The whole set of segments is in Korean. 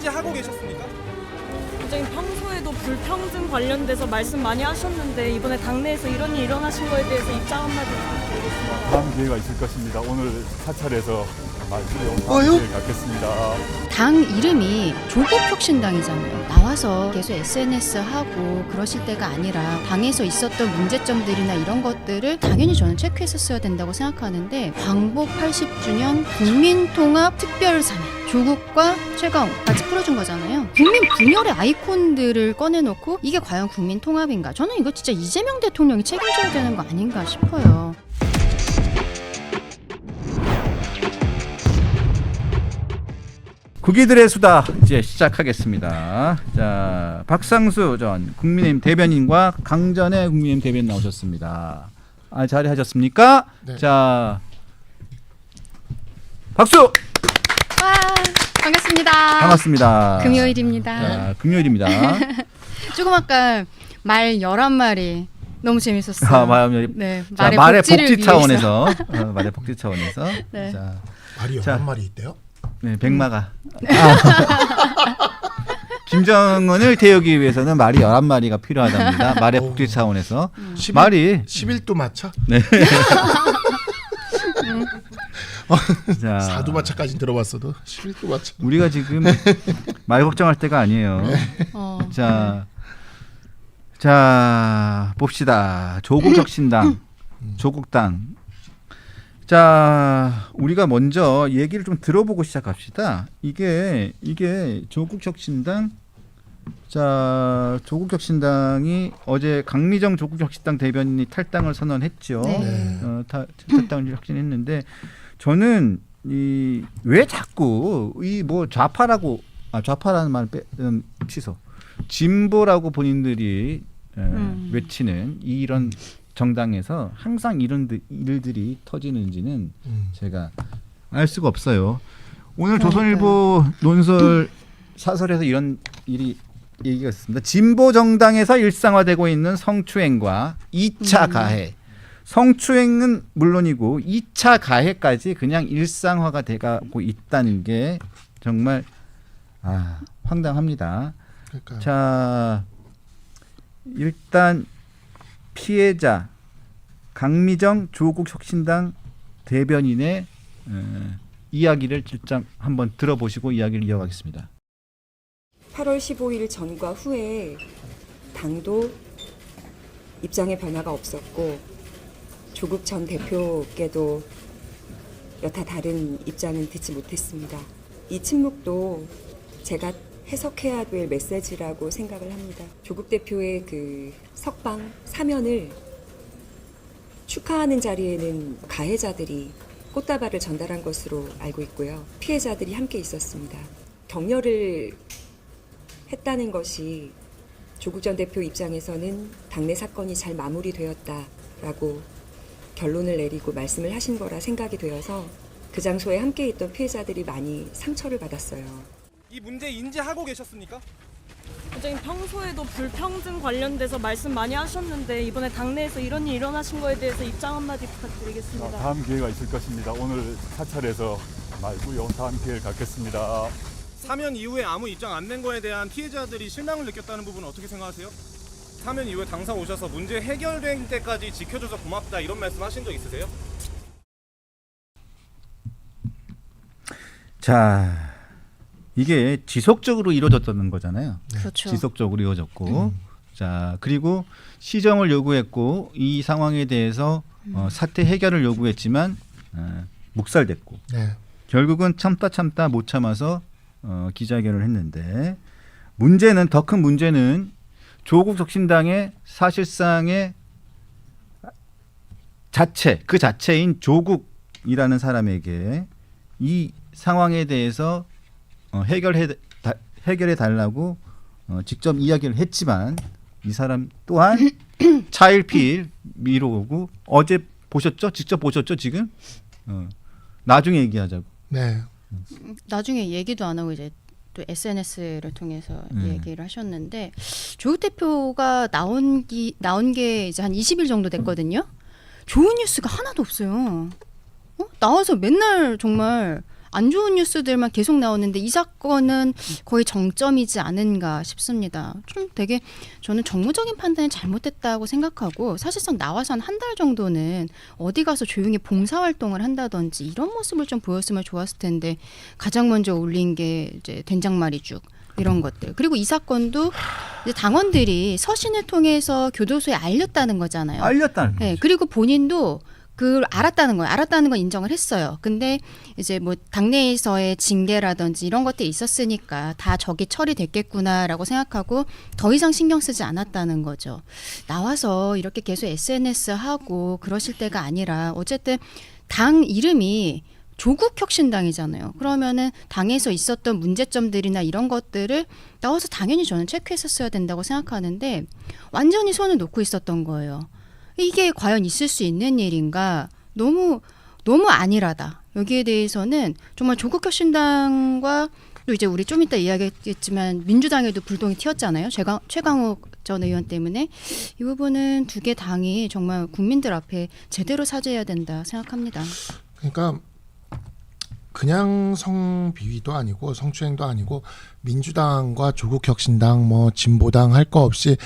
인지하고 계셨습니까? 굉장히 평소에도 불평등 관련돼서 말씀 많이 하셨는데 이번에 당내에서 이런 일이 일어나신 거에 대해서 입장 한마디 부탁드리겠습니다. 다음 기회가 있을 것입니다. 오늘 사찰에서 말씀을 갖겠습니다. 당 이름이 조국혁신당이잖아요. 나와서 계속 SNS 하고 그러실 때가 아니라 당에서 있었던 문제점들이나 이런 것들을 당연히 저는 체크했었어야 된다고 생각하는데 광복 80주년 국민통합특별사면 조국과 최강욱 같이 풀어준 거잖아요. 국민 분열의 아이콘들을 꺼내놓고 이게 과연 국민통합인가? 저는 이거 진짜 이재명 대통령이 책임져야 되는 거 아닌가 싶어요. 국기들의 수다 이제 시작하겠습니다. 자, 박상수 전 국민의힘 대변인과 강전의 국민의힘 대변인 나오셨습니다. 자리하셨습니까? 네. 자, 박수! 와, 반갑습니다. 반갑습니다. 금요일입니다. 자, 금요일입니다. 조금 아까 말 11마리 너무 재밌었어요. 네, 자, 말의 복지 차원에서 말의 복지 차원에서 네. 자, 말이 11마리 있대요? 네, 백마가 김정은을 태우기 위해서는 말이 11마리가 필요하답니다. 말의 복지 차원에서 11, 말이 11도 마차? 네. 자, 사두마차까지 들어봤어도 11도 마차. 우리가 지금 말 걱정할 때가 아니에요. 자 봅시다. 조국혁신당, 조국당. 자, 우리가 먼저 얘기를 좀 들어보고 시작합시다. 이게 조국혁신당. 자, 조국혁신당이 어제 강미정 조국혁신당 대변인이 탈당을 선언했죠. 네. 탈당을 확신했는데 저는 왜 자꾸 이 뭐 좌파라는 말 취소. 진보라고 본인들이 외치는 이런 정당에서 항상 이런 일들이 터지는지는 제가 알 수가 없어요. 오늘 조선일보 논설 사설에서 이런 얘기가 있습니다. 진보 정당에서 일상화되고 있는 성추행과 2차 가해. 성추행은 물론이고 2차 가해까지 그냥 일상화가 돼가고 있다는 게 정말 황당합니다. 그러니까요. 자, 일단 피해자 강미정 조국혁신당 대변인의 이야기를 직접 한번 들어보시고 이야기를 이어가겠습니다. 8월 15일 전과 후에 당도 입장의 변화가 없었고 조국 전 대표께도 여타 다른 입장은 듣지 못했습니다. 이 침묵도 제가 해석해야 될 메시지라고 생각을 합니다. 조국 대표의 그 석방 사면을 축하하는 자리에는 가해자들이 꽃다발을 전달한 것으로 알고 있고요. 피해자들이 함께 있었습니다. 격려를 했다는 것이 조국 전 대표 입장에서는 당내 사건이 잘 마무리되었다라고 결론을 내리고 말씀을 하신 거라 생각이 되어서 그 장소에 함께 있던 피해자들이 많이 상처를 받았어요. 이 문제 인지하고 계셨습니까? 굉장히 평소에도 불평등 관련돼서 말씀 많이 하셨는데 이번에 당내에서 이런 일이 일어나신 거에 대해서 입장 한마디 부탁드리겠습니다. 다음 기회가 있을 것입니다. 오늘 사찰에서 말고요. 다음 기회를 갖겠습니다. 사면 이후에 아무 입장 안 낸 거에 대한 피해자들이 실망을 느꼈다는 부분은 어떻게 생각하세요? 사면 이후에 당사 오셔서 문제 해결된 때까지 지켜줘서 고맙다 이런 말씀 하신 적 있으세요? 자, 이게 지속적으로 이루어졌다는 거잖아요. 그렇죠. 지속적으로 이루어졌고, 자, 그리고 시정을 요구했고 이 상황에 대해서 사태 해결을 요구했지만 묵살됐고, 네. 결국은 참다 못 참아서 기자회견을 했는데 문제는 더 큰 문제는 조국혁신당의 사실상의 그 자체인 조국이라는 사람에게 이 상황에 대해서 해결해 달라고 직접 이야기를 했지만 이 사람 또한 차일피일 미루고 어제 보셨죠? 직접 보셨죠? 지금 나중에 얘기하자고. 네. 나중에 얘기도 안 하고 이제 또 SNS를 통해서 얘기를 하셨는데 조국 대표가 나온 게 이제 한 20일 정도 됐거든요. 좋은 뉴스가 하나도 없어요. 나와서 맨날 정말 안 좋은 뉴스들만 계속 나오는데 이 사건은 거의 정점이지 않은가 싶습니다. 좀 되게 저는 정무적인 판단이 잘못됐다고 생각하고 사실상 나와서 한 달 정도는 어디 가서 조용히 봉사활동을 한다든지 이런 모습을 좀 보였으면 좋았을 텐데 가장 먼저 올린 게 이제 된장말이죽 이런 것들. 그리고 이 사건도 이제 당원들이 서신을 통해서 교도소에 알렸다는 거잖아요. 알렸다는 네, 거죠. 그리고 본인도 그걸 알았다는 거예요. 알았다는 건 인정을 했어요. 근데 이제 뭐 당내에서의 징계라든지 이런 것들이 있었으니까 다 저기 처리됐겠구나라고 생각하고 더 이상 신경 쓰지 않았다는 거죠. 나와서 이렇게 계속 SNS 하고 그러실 때가 아니라 어쨌든 당 이름이 조국혁신당이잖아요. 그러면은 당에서 있었던 문제점들이나 이런 것들을 나와서 당연히 저는 체크했었어야 된다고 생각하는데 완전히 손을 놓고 있었던 거예요. 이게 과연 있을 수 있는 일인가? 너무 안일하다. 여기에 대해서는 정말 조국혁신당과 또 이제 우리 좀 이따 이야기했지만 민주당에도 불똥이 튀었잖아요. 최강욱 전 의원 때문에 이 부분은 두 개 당이 정말 국민들 앞에 제대로 사죄해야 된다 생각합니다. 그러니까 그냥 성비위도 아니고 성추행도 아니고 민주당과 조국혁신당 뭐 진보당 할 거 없이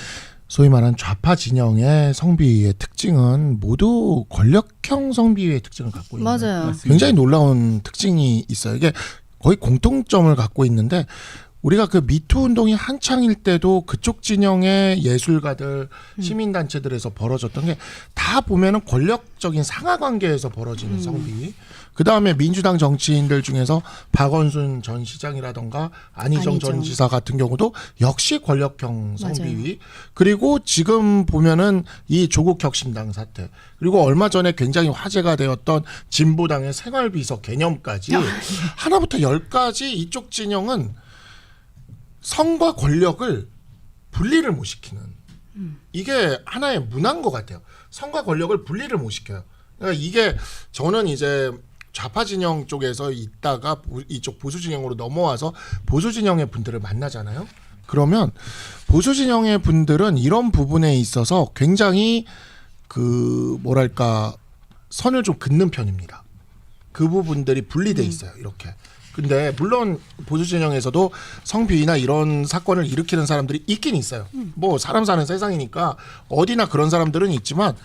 소위 말하는 좌파 진영의 성비위의 특징은 모두 권력형 성비위의 특징을 갖고 있는 맞아요. 굉장히 놀라운 특징이 있어요. 이게 거의 공통점을 갖고 있는데 우리가 그 미투 운동이 한창일 때도 그쪽 진영의 예술가들, 시민단체들에서 벌어졌던 게 다 보면은 권력적인 상하관계에서 벌어지는 성비위. 그 다음에 민주당 정치인들 중에서 박원순 전 시장이라던가 안희정 전 지사 같은 경우도 역시 권력형 성비위. 맞아요. 그리고 지금 보면은 이 조국혁신당 사태. 그리고 얼마 전에 굉장히 화제가 되었던 진보당의 생활비서 개념까지 하나부터 10까지 이쪽 진영은 성과 권력을 분리를 못 시키는 이게 하나의 문화인 것 같아요. 성과 권력을 분리를 못 시켜요. 그러니까 이게 저는 이제 좌파 진영 쪽에서 있다가 이쪽 보수 진영으로 넘어와서 보수 진영의 분들을 만나잖아요. 그러면 보수 진영의 분들은 이런 부분에 있어서 굉장히 그 뭐랄까 선을 좀 긋는 편입니다. 그 부분들이 분리돼 있어요. 이렇게. 근데 물론 보수 진영에서도 성비위나 이런 사건을 일으키는 사람들이 있긴 있어요. 뭐 사람 사는 세상이니까 어디나 그런 사람들은 있지만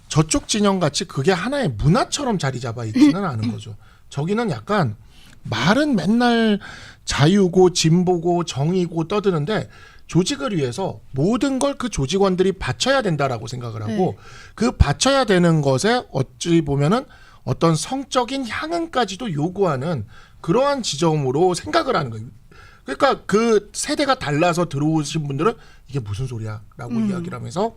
저쪽 진영 같이 그게 하나의 문화처럼 자리 잡아 있지는 않은 거죠. 저기는 약간 말은 맨날 자유고 진보고 정의고 떠드는데 조직을 위해서 모든 걸 그 조직원들이 바쳐야 된다라고 생각을 하고 그 바쳐야 되는 것에 어찌 보면은 어떤 성적인 향응까지도 요구하는 그러한 지점으로 생각을 하는 거예요. 그러니까 그 세대가 달라서 들어오신 분들은 이게 무슨 소리야라고 이야기를 하면서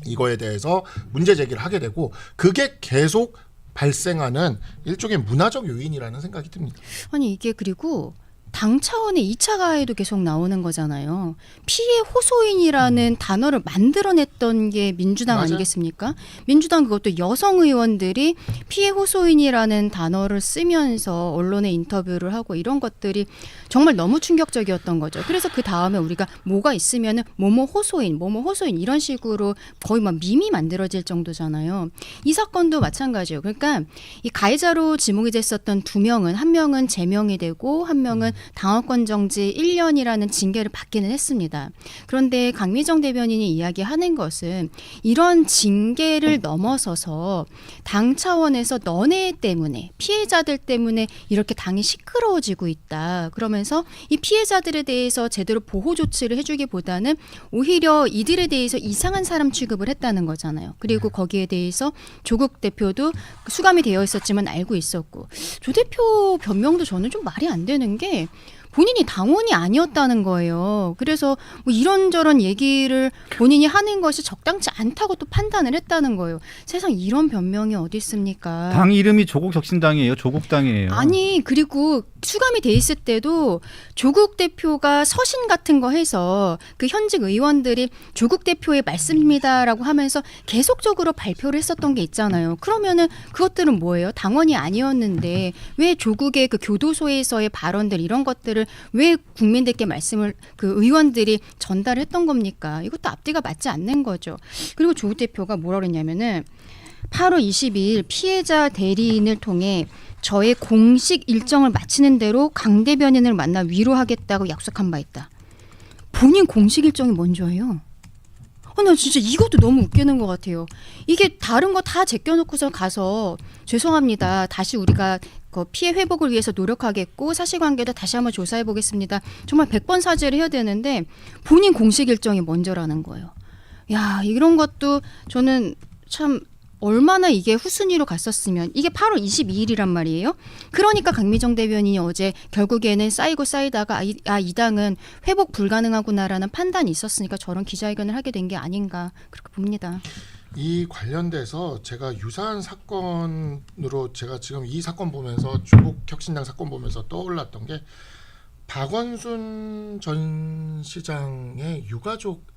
이거에 대해서 문제 제기를 하게 되고 그게 계속 발생하는 일종의 문화적 요인이라는 생각이 듭니다. 아니 이게 그리고 당 차원의 2차 가해도 계속 나오는 거잖아요. 피해 호소인이라는 단어를 만들어냈던 게 민주당 맞아요. 아니겠습니까? 민주당 그것도 여성 의원들이 피해 호소인이라는 단어를 쓰면서 언론에 인터뷰를 하고 이런 것들이 정말 너무 충격적이었던 거죠. 그래서 그 다음에 우리가 뭐가 있으면은 뭐뭐 호소인 이런 식으로 거의 막 밈이 만들어질 정도잖아요. 이 사건도 마찬가지예요. 그러니까 이 가해자로 지목이 됐었던 두 명은 한 명은 제명이 되고 한 명은 당원권 정지 1년이라는 징계를 받기는 했습니다. 그런데 강미정 대변인이 이야기하는 것은 이런 징계를 넘어서서 당 차원에서 너네 때문에 피해자들 때문에 이렇게 당이 시끄러워지고 있다. 그러면서 이 피해자들에 대해서 제대로 보호 조치를 해주기보다는 오히려 이들에 대해서 이상한 사람 취급을 했다는 거잖아요. 그리고 거기에 대해서 조국 대표도 수감이 되어 있었지만 알고 있었고 조 대표 변명도 저는 좀 말이 안 되는 게 본인이 당원이 아니었다는 거예요. 그래서 뭐 이런저런 얘기를 본인이 하는 것이 적당치 않다고 또 판단을 했다는 거예요. 세상 이런 변명이 어디 있습니까? 당 이름이 조국혁신당이에요. 조국당이에요. 아니 그리고 수감이 돼 있을 때도 조국 대표가 서신 같은 거 해서 그 현직 의원들이 조국 대표의 말씀입니다라고 하면서 계속적으로 발표를 했었던 게 있잖아요. 그러면은 그것들은 뭐예요? 당원이 아니었는데 왜 조국의 그 교도소에서의 발언들 이런 것들을 왜 국민들께 말씀을 그 의원들이 전달했던 겁니까? 이것도 앞뒤가 맞지 않는 거죠. 그리고 조국 대표가 뭐라 그랬냐면은 8월 22일 피해자 대리인을 통해 저의 공식 일정을 마치는 대로 강 대변인을 만나 위로하겠다고 약속한 바 있다. 본인 공식 일정이 뭔지예요? 나 진짜 이것도 너무 웃기는 것 같아요. 이게 다른 거 다 제껴놓고서 가서 죄송합니다. 다시 우리가 그 피해 회복을 위해서 노력하겠고 사실관계도 다시 한번 조사해 보겠습니다. 정말 100번 사죄를 해야 되는데 본인 공식 일정이 먼저라는 거예요. 야, 이런 것도 저는 참 얼마나 이게 후순위로 갔었으면 이게 8월 22일이란 말이에요. 그러니까 강미정 대변인이 어제 결국에는 쌓이다가 이 당은 회복 불가능하구나라는 판단이 있었으니까 저런 기자회견을 하게 된 게 아닌가 그렇게 봅니다. 이 관련돼서 제가 유사한 사건으로 제가 지금 이 사건 보면서 조국 혁신당 사건 보면서 떠올랐던 게 박원순 전 시장의 유가족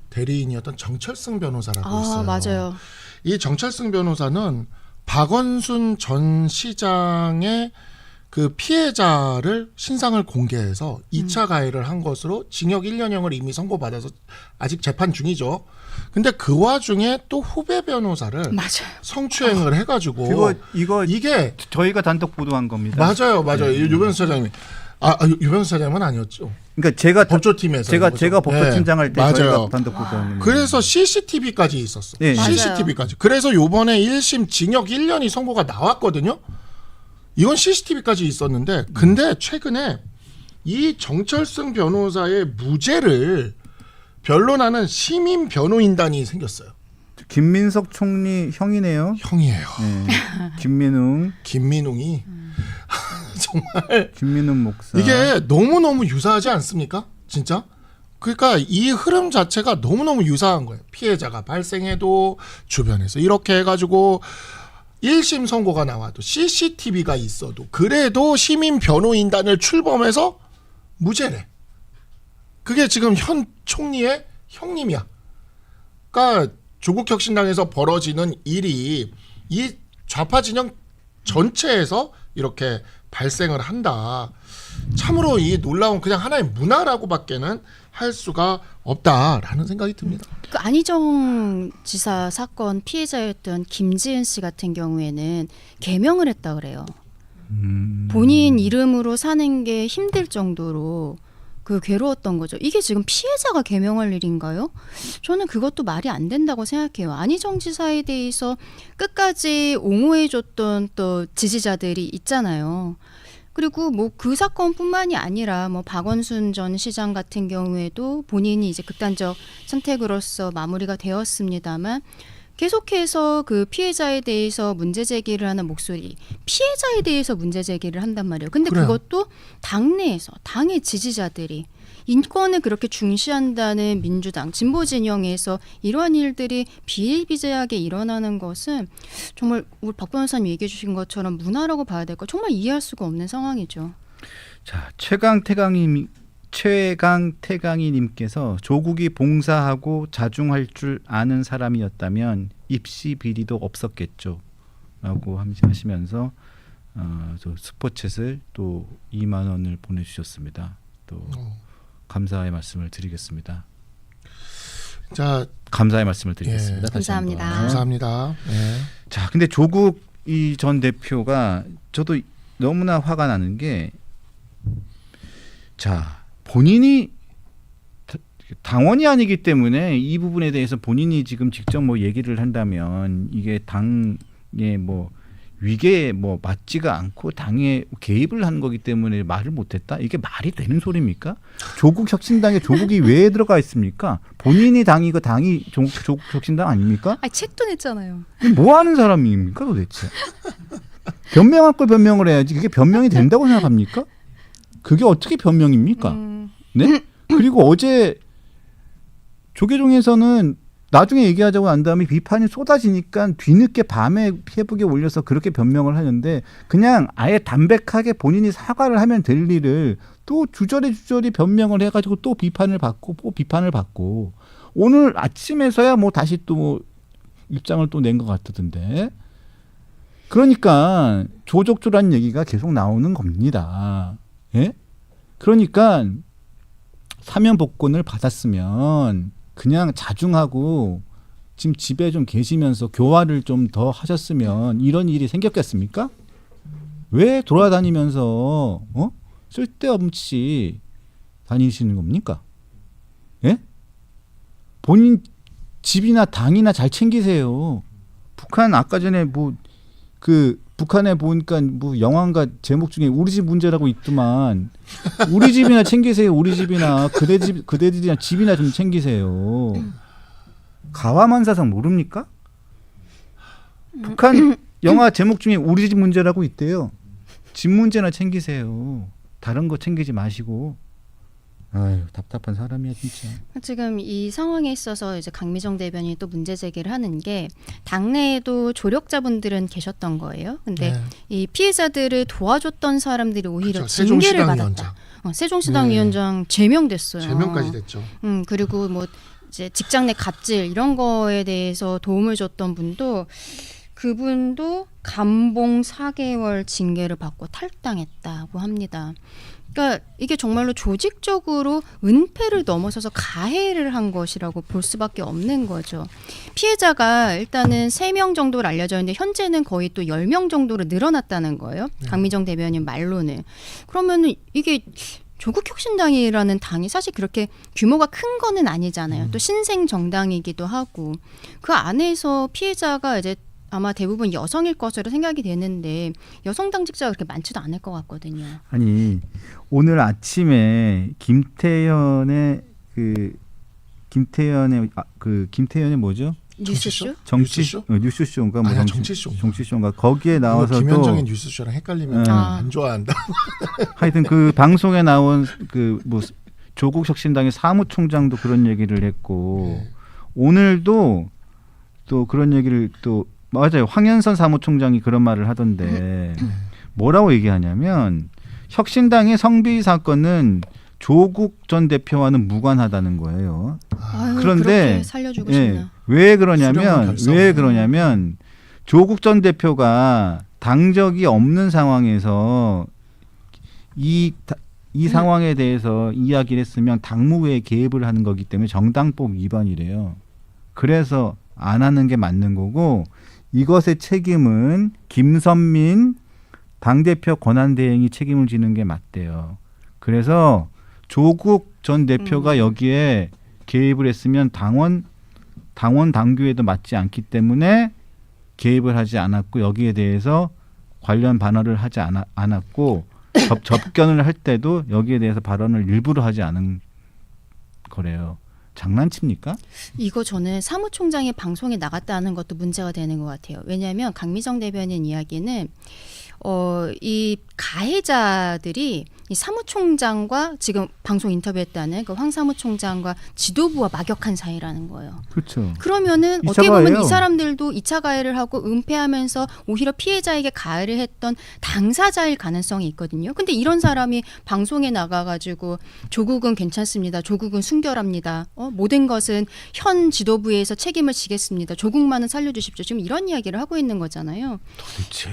대리인이었던 정철승 변호사라고 있어요. 맞아요. 이 정철승 변호사는 박원순 전 시장의 그 피해자를 신상을 공개해서 2차 가해를 한 것으로 징역 1년형을 이미 선고받아서 아직 재판 중이죠. 근데 그 와중에 또 후배 변호사를 맞아요. 성추행을 해가지고 이거 이게 저희가 단독 보도한 겁니다. 맞아요. 유 변호사장님이 유 변호사장님은 아니었죠. 그러니까 제가 법조팀에서 제가 법조팀장 할 때 맞아요. 저희가 단독 보도한 겁니다. 그래서 CCTV까지 있었어. 네. CCTV까지. 그래서 요번에 1심 징역 1년이 선고가 나왔거든요. 이건 CCTV까지 있었는데 근데 최근에 이 정철승 변호사의 무죄를 변론하는 시민 변호인단이 생겼어요. 김민석 총리 형이네요. 형이에요. 김민웅. 김민웅이 정말 김민웅 목사. 이게 너무너무 유사하지 않습니까? 진짜? 그러니까 이 흐름 자체가 너무너무 유사한 거예요. 피해자가 발생해도 주변에서 이렇게 해가지고 1심 선고가 나와도 CCTV가 있어도 그래도 시민 변호인단을 출범해서 무죄래. 그게 지금 현 총리의 형님이야. 그러니까 조국 혁신당에서 벌어지는 일이 이 좌파 진영 전체에서 이렇게 발생을 한다. 참으로 이 놀라운 그냥 하나의 문화라고밖에는 할 수가 없다라는 생각이 듭니다. 그 안희정 지사 사건 피해자였던 김지은 씨 같은 경우에는 개명을 했다 그래요. 본인 이름으로 사는 게 힘들 정도로 그 괴로웠던 거죠. 이게 지금 피해자가 개명할 일인가요? 저는 그것도 말이 안 된다고 생각해요. 안희정 지사에 대해서 끝까지 옹호해줬던 또 지지자들이 있잖아요. 그리고 뭐 그 사건뿐만이 아니라 뭐 박원순 전 시장 같은 경우에도 본인이 이제 극단적 선택으로서 마무리가 되었습니다만 계속해서 그 피해자에 대해서 문제 제기를 하는 목소리, 피해자에 대해서 문제 제기를 한단 말이에요. 근데 그래요. 그것도 당내에서 당의 지지자들이 인권을 그렇게 중시한다는 민주당 진보 진영에서 이러한 일들이 비일비재하게 일어나는 것은 정말 우리 박 변호사님 얘기해 주신 것처럼 문화라고 봐야 될 거 정말 이해할 수가 없는 상황이죠. 자, 최강태강이님께서 조국이 봉사하고 자중할 줄 아는 사람이었다면 입시 비리도 없었겠죠. 라고 하시면서 저 스포챗을 또 2만 원을 보내주셨습니다. 또 감사의 말씀을 드리겠습니다. 자, 감사의 말씀을 드리겠습니다. 예. 다시 한번. 감사합니다. 감사합니다. 네. 자, 근데 조국 이 전 대표가 저도 너무나 화가 나는 게, 자, 본인이 당원이 아니기 때문에 이 부분에 대해서 본인이 지금 직접 뭐 얘기를 한다면 이게 당의 뭐 위계에 뭐 맞지가 않고 당에 개입을 한 거기 때문에 말을 못했다? 이게 말이 되는 소리입니까? 조국 혁신당에 조국이 왜 들어가 있습니까? 본인이 당이고 당이 조국 혁신당 아닙니까? 책도 냈잖아요. 뭐 하는 사람입니까 도대체? 변명할 걸 변명을 해야지. 그게 변명이 된다고 생각합니까? 그게 어떻게 변명입니까? 네? 그리고 어제 조계종에서는 나중에 얘기하자고 한 다음에 비판이 쏟아지니까 뒤늦게 밤에 페이북에 올려서 그렇게 변명을 하는데, 그냥 아예 담백하게 본인이 사과를 하면 될 일을 또 주저리 변명을 해가지고 또 비판을 받고 오늘 아침에서야 뭐 다시 또 입장을 또 낸 것 같던데. 그러니까 조족조라는 얘기가 계속 나오는 겁니다. 예? 그러니까 사면 복권을 받았으면 그냥 자중하고 지금 집에 좀 계시면서 교화를 좀 더 하셨으면 이런 일이 생겼겠습니까? 왜 돌아다니면서 쓸데없이 다니시는 겁니까? 예? 본인 집이나 당이나 잘 챙기세요. 북한 아까 전에 북한에 보니까 영화인가 제목 중에 우리 집 문제라고 있더만. 우리 집이나 챙기세요. 우리 집이나 그대들이나 집이나 좀 챙기세요. 가와만사상 모릅니까? 북한 영화 제목 중에 우리 집 문제라고 있대요. 집 문제나 챙기세요. 다른 거 챙기지 마시고. 아유, 답답한 사람이야 진짜. 지금 이 상황에 있어서 이제 강미정 대변인이 또 문제 제기를 하는 게 당내에도 조력자분들은 계셨던 거예요. 근데 네. 이 피해자들을 도와줬던 사람들이 오히려 그렇죠. 징계를 세종시당 받았다. 위원장. 세종시당 네. 위원장 제명됐어요. 제명까지 됐죠. 그리고 뭐 이제 직장 내 갑질 이런 거에 대해서 도움을 줬던 분도 그분도 감봉 4개월 징계를 받고 탈당했다고 합니다. 그러니까 이게 정말로 조직적으로 은폐를 넘어서서 가해를 한 것이라고 볼 수밖에 없는 거죠. 피해자가 일단은 3명 정도로 알려져 있는데 현재는 거의 또 10명 정도로 늘어났다는 거예요. 강미정 대변인 말로는. 그러면은 이게 조국혁신당이라는 당이 사실 그렇게 규모가 큰 거는 아니잖아요. 또 신생 정당이기도 하고 그 안에서 피해자가 이제 아마 대부분 여성일 것으로 생각이 되는데 여성 당직자가 그렇게 많지도 않을 것 같거든요. 아니 오늘 아침에 김태현의 뭐죠? 뉴스쇼? 뉴스쇼인가 아니야, 정치쇼인가. 거기에 나와서도 김현정의 뉴스쇼랑 헷갈리면 안 좋아한다. 하여튼 그 방송에 나온 조국 혁신당의 사무총장도 그런 얘기를 했고 네. 오늘도 또 그런 얘기를 또 맞아요. 황현선 사무총장이 그런 말을 하던데 뭐라고 얘기하냐면 혁신당의 성비 사건은 조국 전 대표와는 무관하다는 거예요. 아유, 그런데 그렇게 살려주고 싶나. 왜 수령한 그러냐면 조국 전 대표가 당적이 없는 상황에서 이 상황에 대해서 이야기를 했으면 당무회에 개입을 하는 거기 때문에 정당법 위반이래요. 그래서 안 하는 게 맞는 거고 이것의 책임은 김선민 당대표 권한대행이 책임을 지는 게 맞대요. 그래서 조국 전 대표가 여기에 개입을 했으면 당원 당규에도 맞지 않기 때문에 개입을 하지 않았고 여기에 대해서 관련 반언을 하지 않았고 접견을 할 때도 여기에 대해서 발언을 일부러 하지 않은 거래요. 장난칩니까? 이거 저는 사무총장이 방송에 나갔다는 것도 문제가 되는 것 같아요. 왜냐하면 강미정 대변인 이야기는 이 가해자들이 이 사무총장과 지금 방송 인터뷰했다는 그 황 사무총장과 지도부와 막역한 사이라는 거예요. 그렇죠. 그러면은 2차 어떻게 보면 가해예요. 이 사람들도 2차 가해를 하고 은폐하면서 오히려 피해자에게 가해를 했던 당사자일 가능성이 있거든요. 근데 이런 사람이 방송에 나가가지고 조국은 괜찮습니다. 조국은 순결합니다. 모든 것은 현 지도부에서 책임을 지겠습니다. 조국만은 살려주십시오. 지금 이런 이야기를 하고 있는 거잖아요. 도대체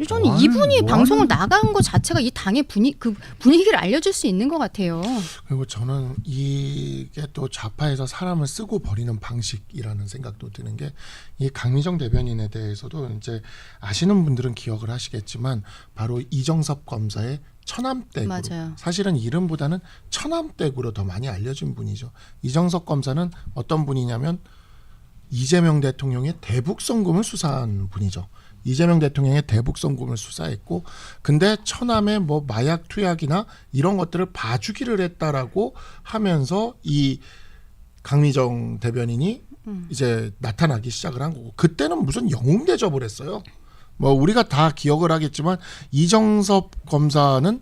저는 이분이 방송을 나간 것 자체가 이 당의 분위기를 알려줄 수 있는 것 같아요. 그리고 저는 이게 또 좌파에서 사람을 쓰고 버리는 방식이라는 생각도 드는 게 이 강미정 대변인에 대해서도 이제 아시는 분들은 기억을 하시겠지만 바로 이정섭 검사의 처남댁으로 맞아요. 사실은 이름보다는 처남댁으로 더 많이 알려진 분이죠. 이정섭 검사는 어떤 분이냐면 이재명 대통령의 대북 송금을 수사한 분이죠. 이재명 대통령의 대북 송금을 수사했고 근데 처남의 뭐 마약 투약이나 이런 것들을 봐주기를 했다라고 하면서 이 강미정 대변인이 이제 나타나기 시작을 한 거고 그때는 무슨 영웅 대접을 했어요. 뭐 우리가 다 기억을 하겠지만 이정섭 검사는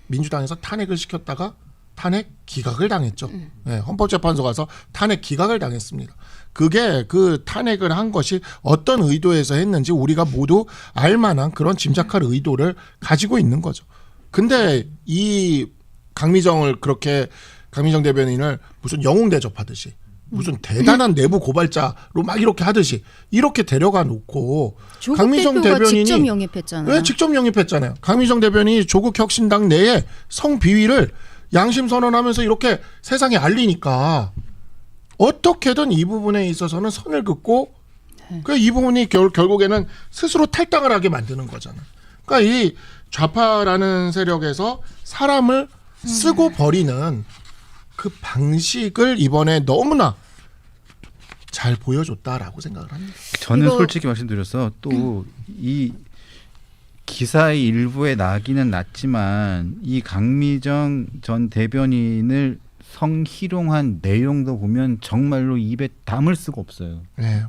민주당에서 탄핵을 시켰다가 탄핵 기각을 당했죠. 네, 헌법재판소 가서 탄핵 기각을 당했습니다. 그게 그 탄핵을 한 것이 어떤 의도에서 했는지 우리가 모두 알만한 그런 짐작할 의도를 가지고 있는 거죠. 근데 이 강미정 대변인을 무슨 영웅 대접하듯이 무슨 대단한 내부 고발자로 막 이렇게 하듯이 이렇게 데려가 놓고 조국 강미정 대표가 대변인이 직접 영입했잖아요. 네, 직접 영입했잖아요. 강미정 대변인이 조국 혁신당 내에 성비위를 양심 선언하면서 이렇게 세상에 알리니까 어떻게든 이 부분에 있어서는 선을 긋고 이 부분이 결국에는 스스로 탈당을 하게 만드는 거잖아요. 그러니까 이 좌파라는 세력에서 사람을 쓰고 버리는 그 방식을 이번에 너무나 잘 보여줬다라고 생각을 합니다. 저는 이거- 솔직히 말씀드려서 또 이 기사의 일부에 나기는 났지만 이 강미정 전 대변인을 성희롱한 내용도 보면 정말로 입에 담을 수가 없어요. 네,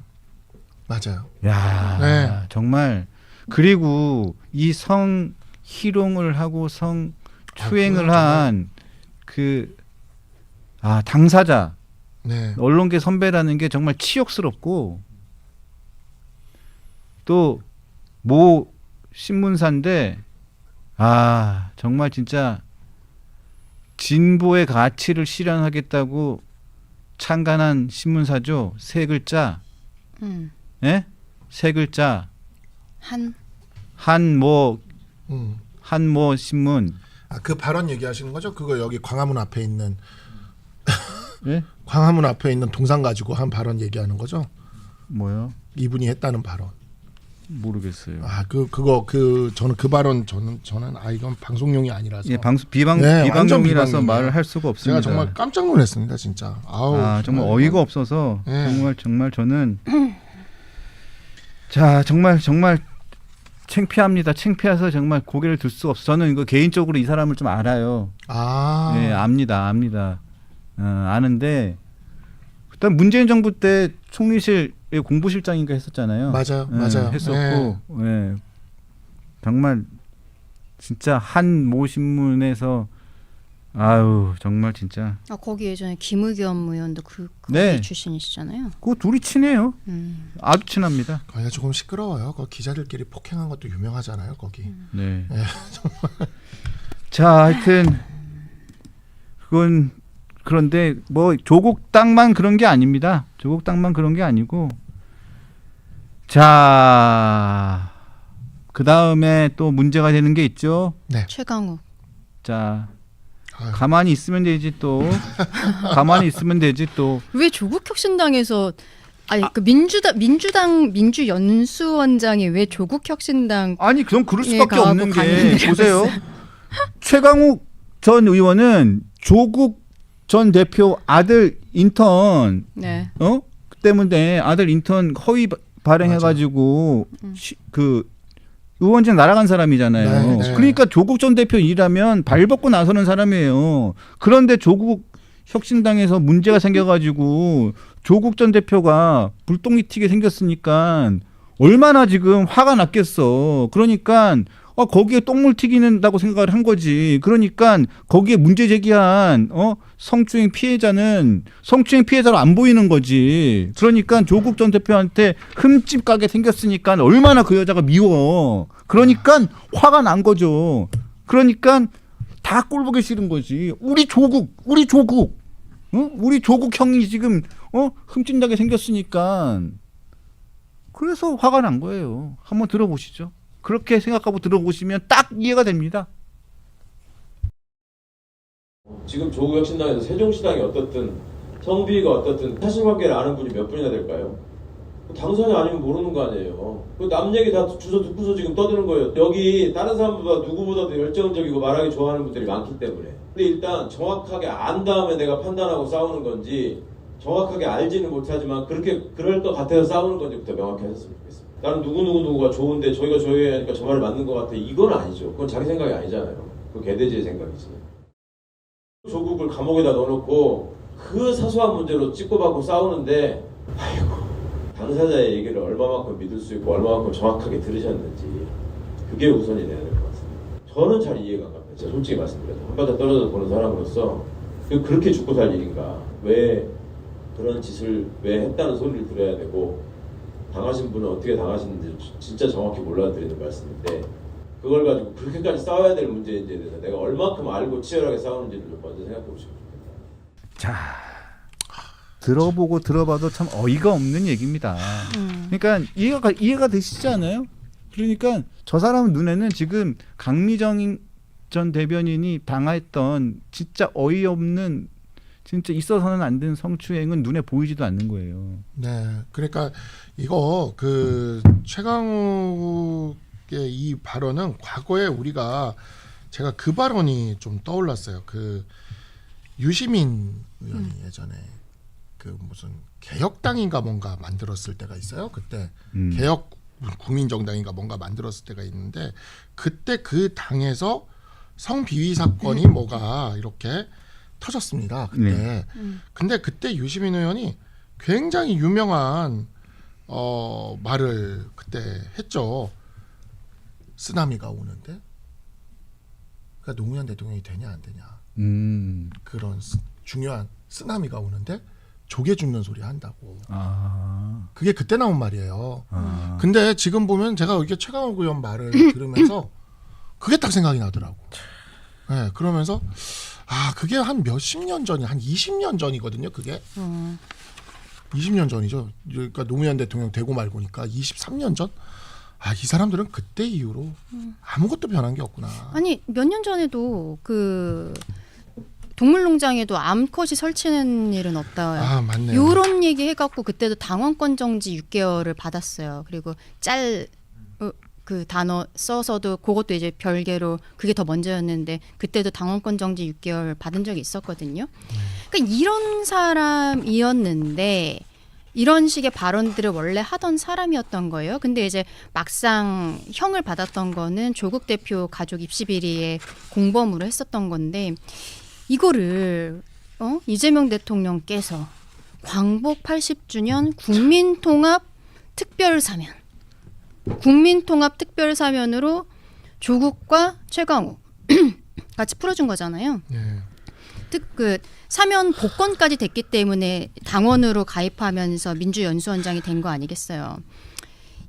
맞아요. 야, 네. 정말 그리고 이 성희롱을 하고 성추행을 그건 한 그 당사자 네, 언론계 선배라는 게 정말 치욕스럽고 또 모 신문사인데 정말 진짜 진보의 가치를 실현하겠다고 창간한 신문사죠. 세 글자. 예? 세 글자. 한모 신문. 그 발언 얘기하시는 거죠? 그거 여기 광화문 앞에 있는 예? 광화문 앞에 있는 동상 가지고 한 발언 얘기하는 거죠? 뭐요? 이분이 했다는 발언. 모르겠어요. 저는 그 발언 저는 이건 방송용이 아니라서. 예, 완전 비방용이라서 비방용이에요. 말을 할 수가 없습니다. 제가 정말 깜짝 놀랐습니다, 진짜. 정말 어이가 없어서 예. 정말 저는 정말 창피합니다. 창피해서 정말 고개를 들 수가 없어. 저는 이거 개인적으로 이 사람을 좀 알아요. 네, 압니다. 아는데 일단 문재인 정부 때 총리실 공보실장인가 했었잖아요. 맞아요. 했었고, 예. 정말 진짜 한 모 신문에서 정말 진짜. 거기 예전에 김의겸 의원도 그 네. 출신이시잖아요. 그 둘이 친해요. 아주 친합니다. 거기가 조금 시끄러워요. 그 기자들끼리 폭행한 것도 유명하잖아요, 거기. 네. 자, 하여튼 그건 그런데 뭐 조국 땅만 그런 게 아닙니다. 조국 땅만 그런 게 아니고 그 다음에 또 문제가 되는 게 있죠. 네. 최강욱. 자, 아유. 가만히 있으면 되지 또. 가만히 있으면 되지 또. 왜 조국혁신당에서 그 민주당 민주연수원장이 왜 조국혁신당 아니 그럼 그럴 수밖에 가고 없는 게 갔는데 보세요. 최강욱 전 의원은 조국 전 대표 아들 인턴 네. 그 때문에 아들 인턴 허위 발행해가지고 그 의원직 날아간 사람이잖아요. 네. 그러니까 조국 전 대표 일하면 발 벗고 나서는 사람이에요. 그런데 조국 혁신당에서 문제가 생겨가지고 조국 전 대표가 불똥이 튀게 생겼으니까 얼마나 지금 화가 났겠어. 그러니까 거기에 똥물 튀기는다고 생각을 한 거지. 그러니까 거기에 문제 제기한 성추행 피해자로 안 보이는 거지. 그러니까 조국 전 대표한테 흠집 가게 생겼으니까 얼마나 그 여자가 미워. 그러니까 화가 난 거죠. 그러니까 다 꼴보기 싫은 거지. 우리 조국 우리 조국 형이 지금 흠집 나게 생겼으니까 그래서 화가 난 거예요. 한번 들어보시죠. 그렇게 생각하고 들어보시면 딱 이해가 됩니다. 지금 조국혁신당에서 세종시당이 어떻든 성비가 어떻든 사실관계를 아는 분이 몇 분이나 될까요? 당선이 아니면 모르는 거 아니에요. 남 얘기 다 주워 듣고서 지금 떠드는 거예요. 여기 다른 사람보다 누구보다도 열정적이고 말하기 좋아하는 분들이 많기 때문에. 근데 일단 정확하게 안 다음에 내가 판단하고 싸우는 건지 정확하게 알지는 못하지만 그럴 것 같아서 싸우는 건지부터 명확히 하셨으면 좋겠습니다. 나는 누구가 좋은데 저희가 하니까 저 말을 맞는 것 같아. 이건 아니죠. 그건 자기 생각이 아니잖아요. 그건 개돼지의 생각이지. 조국을 감옥에다 넣어놓고 그 사소한 문제로 찍고받고 싸우는데 당사자의 얘기를 얼마만큼 믿을 수 있고 얼마만큼 정확하게 들으셨는지 그게 우선이 돼야 될 것 같습니다. 저는 잘 이해가 안 갑니다. 제가 솔직히 말씀드려서 한 발짝 떨어져 보는 사람으로서 그렇게 죽고 살 일인가. 왜 그런 짓을 왜 했다는 소리를 들어야 되고 당하신 분은 어떻게 당하시는지 진짜 정확히 몰라드리는 말씀인데 그걸 가지고 그렇게까지 싸워야 될 문제인지에 대해서 내가 얼마큼 알고 치열하게 싸우는지를 좀 먼저 생각해 보시면 좋겠다. 자, 들어보고 들어봐도 참 어이가 없는 얘기입니다. 그러니까 이해가 되시지 않아요? 그러니까 저 사람 눈에는 지금 강미정 전 대변인이 당했던 진짜 어이없는 진짜 있어서는 안 되는 성추행은 눈에 보이지도 않는 거예요. 네, 그러니까 이거 그 최강욱 이 발언은 과거에 제가 그 발언이 좀 떠올랐어요. 그 유시민 의원이 예전에 그 무슨 개혁당인가 뭔가 만들었을 때가 있어요. 그때 개혁 국민정당인가 뭔가 만들었을 때가 있는데 그때 그 당에서 성비위 사건이 뭐가 이렇게 터졌습니다. 그때. 근데 그때 유시민 의원이 굉장히 유명한 말을 그때 했죠. 쓰나미가 오는데 그러니까 노무현 대통령이 되냐 안 되냐. 그런 중요한 쓰나미가 오는데 조개 줍는 소리 한다고. 그게 그때 나온 말이에요. 근데 지금 보면 제가 이렇게 최강욱 의원 말을 들으면서 그게 딱 생각이 나더라고. 네, 그러면서 그게 한 몇십 년 전이 한 20년 전이거든요. 그게 20년 전이죠. 그러니까 노무현 대통령 되고 말고니까 23년 전. 이 사람들은 그때 이후로 아무것도 변한 게 없구나. 아니 몇 년 전에도 그 동물농장에도 암컷이 설치는 일은 없다. 맞네요. 요런 얘기 해갖고 그때도 당원권 정지 6개월을 받았어요. 그리고 그 단어 써서도 그것도 이제 별개로 그게 더 먼저였는데 그때도 당원권 정지 6개월 받은 적이 있었거든요. 그러니까 이런 사람이었는데 이런 식의 발언들을 원래 하던 사람이었던 거예요. 근데 이제 막상 형을 받았던 거는 조국 대표 가족 입시 비리의 공범으로 했었던 건데 이거를 이재명 대통령께서 광복 80주년 국민통합 특별사면으로 조국과 최강욱 같이 풀어준 거잖아요. 네. 그 사면 복권까지 됐기 때문에 당원으로 가입하면서 민주연수원장이 된 거 아니겠어요.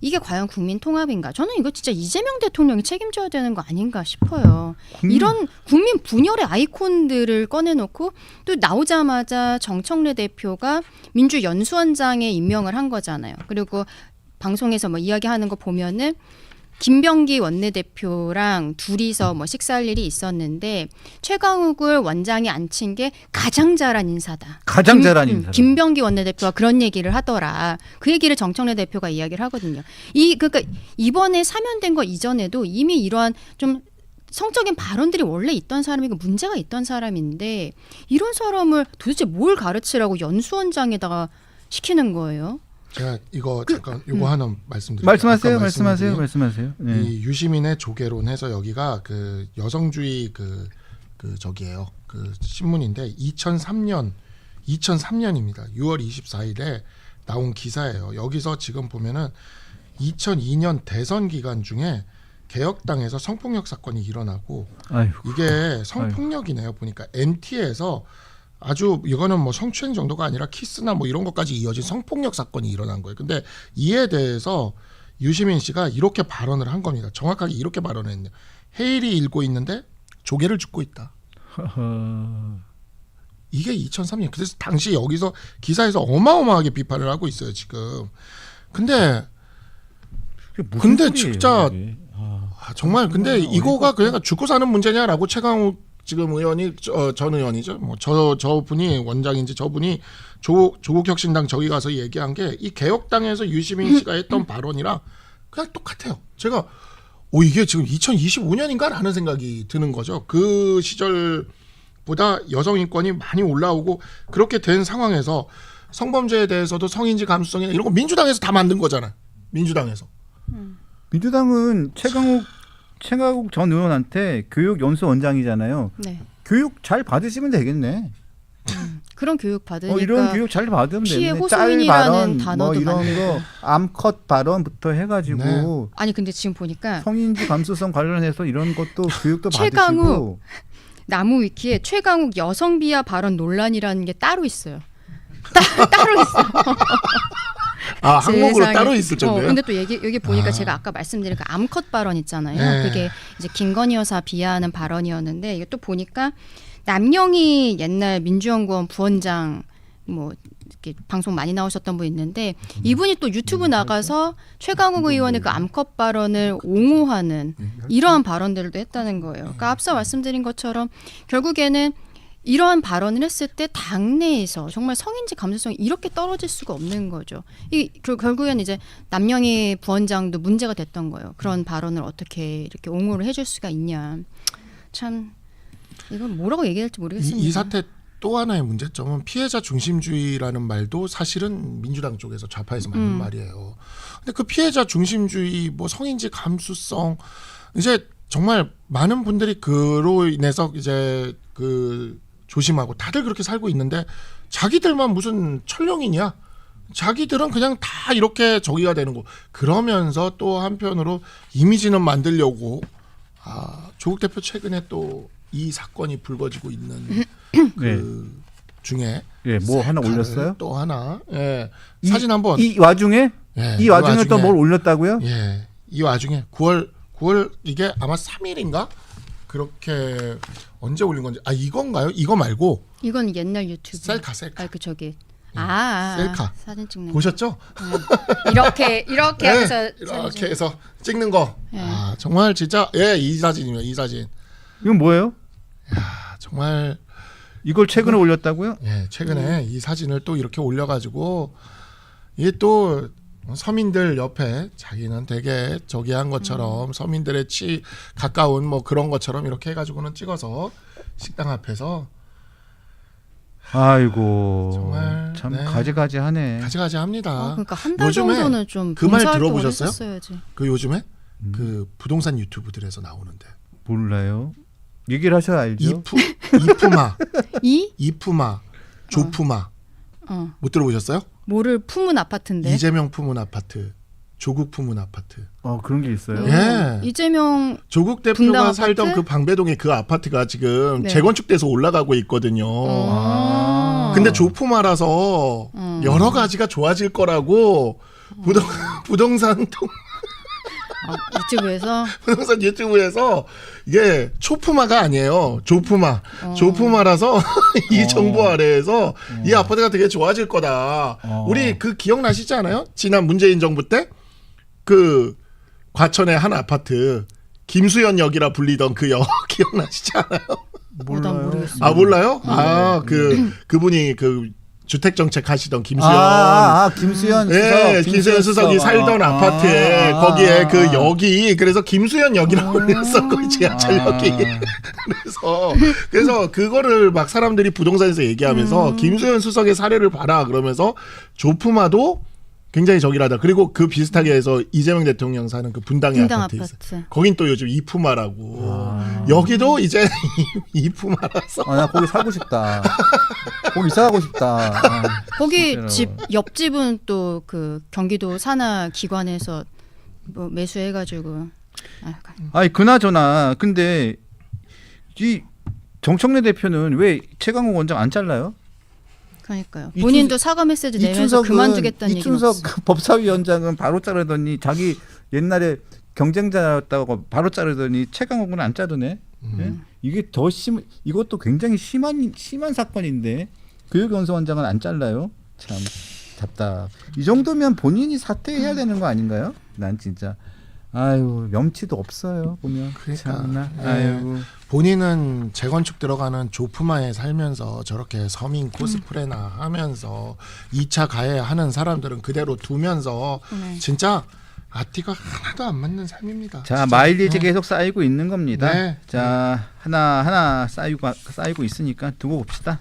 이게 과연 국민 통합인가? 저는 이거 진짜 이재명 대통령이 책임져야 되는 거 아닌가 싶어요. 이런 국민 분열의 아이콘들을 꺼내놓고 또 나오자마자 정청래 대표가 민주연수원장에 임명을 한 거잖아요. 그리고 방송에서 뭐 이야기하는 거 보면은 김병기 원내대표랑 둘이서 뭐 식사할 일이 있었는데 최강욱을 원장에 앉힌 게 가장 잘한 인사다. 가장 잘한 인사. 김병기 원내대표가 그런 얘기를 하더라. 그 얘기를 정청래 대표가 이야기를 하거든요. 그러니까 이번에 사면된 거 이전에도 이미 이러한 좀 성적인 발언들이 원래 있던 사람이고 문제가 있던 사람인데 이런 사람을 도대체 뭘 가르치라고 연수원장에다가 시키는 거예요? 제가 이거 잠깐 이거 하나 말씀드릴게요. 말씀하세요. 네. 이 유시민의 조계론해서 여기가 그 여성주의 그 저기예요. 그 신문인데 2003년입니다. 6월 24일에 나온 기사예요. 여기서 지금 보면은 2002년 대선 기간 중에 개혁당에서 성폭력 사건이 일어나고 이게 성폭력이네요. 보니까 NT에서 아주 이거는 뭐 성추행 정도가 아니라 키스나 뭐 이런 것까지 이어진 성폭력 사건이 일어난 거예요. 근데 이에 대해서 유시민 씨가 이렇게 발언을 한 겁니다. 정확하게 이렇게 발언을 했네요. 해일이 일고 있는데 조개를 줍고 있다. 이게 2003년. 그래서 당시 여기서 기사에서 어마어마하게 비판을 하고 있어요. 지금. 근데 진짜 정말 근데 이거가 그냥 죽고 사는 문제냐라고 최강욱 지금 의원이 전 의원이죠. 뭐 저분이 원장인지 저분이 조국 혁신당 저기 가서 얘기한 게 이 개혁당에서 유시민 씨가 했던 발언이랑 그냥 똑같아요. 제가 이게 지금 2025년인가라는 생각이 드는 거죠. 그 시절보다 여성 인권이 많이 올라오고 그렇게 된 상황에서 성범죄에 대해서도 성인지 감수성이나 이런 거 민주당에서 다 만든 거잖아요. 민주당에서. 민주당은 최강욱 전 의원한테 교육 연수원장이잖아요. 네. 교육 잘 받으시면 되겠네. 그런 교육 받으니까 이런 교육 잘 받으면 피해 되겠네. 호소인이라는 단어도 뭐 이런 만들고. 거 암컷 발언부터 해가지고 네. 아니 근데 지금 보니까 성인지 감수성 관련해서 이런 것도 교육도 최강욱 받으시고 나무 위키에 최강욱 여성 비하 발언 논란이라는 게 따로 있어요. 따로 있어. 항목으로 세상에. 따로 있을 정도예요? 근데 또 여기 보니까 제가 아까 말씀드린 그 암컷 발언 있잖아요. 네. 그게 이제 김건희 여사 비하하는 발언이었는데 이게 또 보니까 남영희 옛날 민주연구원 부원장 뭐 이렇게 방송 많이 나오셨던 분 있는데 이분이 또 유튜브 나가서 최강욱 의원의 그 암컷 발언을 옹호하는 이러한 발언들도 했다는 거예요. 그러니까 앞서 말씀드린 것처럼 결국에는 이러한 발언을 했을 때 당내에서 정말 성인지 감수성이 이렇게 떨어질 수가 없는 거죠. 결국엔 이제 남영희 부원장도 문제가 됐던 거예요. 그런 발언을 어떻게 이렇게 옹호를 해줄 수가 있냐. 참 이건 뭐라고 얘기해야 될지 모르겠습니다. 이 사태 또 하나의 문제점은 피해자 중심주의라는 말도 사실은 민주당 쪽에서 좌파에서 만든 말이에요. 근데 그 피해자 중심주의, 뭐 성인지 감수성, 이제 정말 많은 분들이 그로 인해서 이제 그 조심하고 다들 그렇게 살고 있는데 자기들만 무슨 천령이냐? 자기들은 그냥 다 이렇게 저기가 되는 거. 그러면서 또 한편으로 이미지는 만들려고 조국 대표 최근에 또 이 사건이 불거지고 있는 그 중에 뭐 하나 올렸어요? 또 하나 사진 한번 이 와중에 이 와중에 또 뭘 올렸다고요? 이 와중에 9월 이게 아마 3일인가 그렇게 언제 올린 건지 이건가요? 이거 말고 이건 옛날 유튜브. 셀카. 그 저기. 셀카. 사진 찍는. 보셨죠? 이렇게 해서 이렇게 해서 찍는 거. 정말 진짜 이 사진이에요. 이 사진. 이건 뭐예요? 정말 이걸 최근에 올렸다고요? 최근에 이 사진을 또 이렇게 올려가지고 이게 또 서민들 옆에 자기는 되게 저기 한 것처럼 서민들의 가까운 뭐 그런 것처럼 이렇게 해가지고는 찍어서 식당 앞에서 아이고 정말 참 가지가지하네. 가지가지합니다. 그러니까 한 달 요즘에 정도는 좀 그 말 봉사활동을 들어보셨어요? 했었어야지. 그 요즘에 그 부동산 유튜브들에서 나오는데 몰라요. 얘기를 하셔야 알죠. 이푸마 이푸마 조푸마 못 들어보셨어요? 뭐를 품은 아파트인데. 이재명 품은 아파트, 조국 품은 아파트. 그런 게 있어요. 이재명 조국 대표가 분당 살던 아파트? 그 방배동의 그 아파트가 지금 네. 재건축돼서 올라가고 있거든요. 근데 조푸마라서 여러 가지가 좋아질 거라고 부동산 유튜브에서 이게 초푸마가 아니에요. 조푸마라서 이 정부 아래에서 이 아파트가 되게 좋아질 거다. 우리 그 기억나시지 않아요? 지난 문재인 정부 때 그 과천의 한 아파트 김수현 역이라 불리던 그 역 기억나시지 않아요? 몰라요. 몰라요? 그분이 그 주택 정책 하시던 김수현. 김수현 수석. 네, 김수현 수석이 살던 아파트에 거기에 그 역이 그래서 김수현 역이라고 했었고 지하철역이. 그래서 그거를 막 사람들이 부동산에서 얘기하면서 김수현 수석의 사례를 봐라 그러면서 조푸마도 굉장히 저기라다. 그리고 그 비슷하게 해서 이재명 대통령 사는 그 분당의 아파트 있어요. 거긴 또 요즘 이푸마라고. 여기도 이제 이푸마라서. 나 거기 살고 싶다. 거기 이사 가고 싶다. 거기 옆집은 또 그 경기도 산하 기관에서 뭐 매수해가지고. 그나저나 근데 이 정청래 대표는 왜 최강욱 원장 안 잘라요? 그러니까요. 본인도 사과 메시지 내면서 그만두겠다는 얘기 이춘석 법사위원장은 바로 자르더니 자기 옛날에 경쟁자였다고 바로 자르더니 최강욱은 안 자르네. 이게 더 이것도 굉장히 심한 사건인데 교육연수원장은 안 잘라요. 참 답답. 이 정도면 본인이 사퇴해야 되는 거 아닌가요? 난 진짜 염치도 없어요 보면. 참나. 본인은 재건축 들어가는 조푸마에 살면서 저렇게 서민 코스프레나 하면서 2차 가해하는 사람들은 그대로 두면서 진짜 앞뒤가 하나도 안 맞는 삶입니다. 자, 진짜. 마일리지 계속 쌓이고 있는 겁니다. 네. 자, 하나 쌓이고 있으니까 두고 봅시다.